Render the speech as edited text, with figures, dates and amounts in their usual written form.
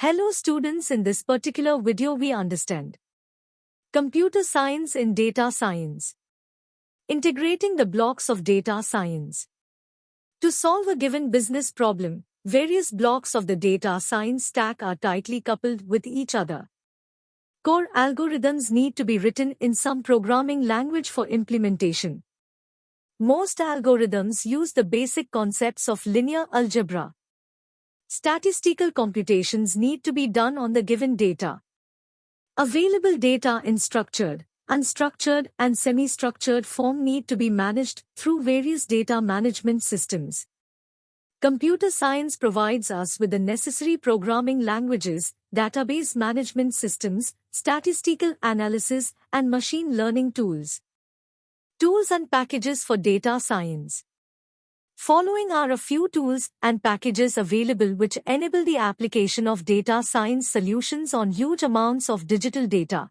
Hello students, in this particular video we understand computer science in data science. Integrating the blocks of data science. To solve a given business problem, various blocks of the data science stack are tightly coupled with each other. Core algorithms need to be written in some programming language for implementation. Most algorithms use the basic concepts of linear algebra. Statistical computations need to be done on the given data. Available data in structured, unstructured, and semi-structured form need to be managed through various data management systems. Computer science provides us with the necessary programming languages, database management systems, statistical analysis, and machine learning tools. Tools and packages for data science. Following are a few tools and packages available which enable the application of data science solutions on huge amounts of digital data.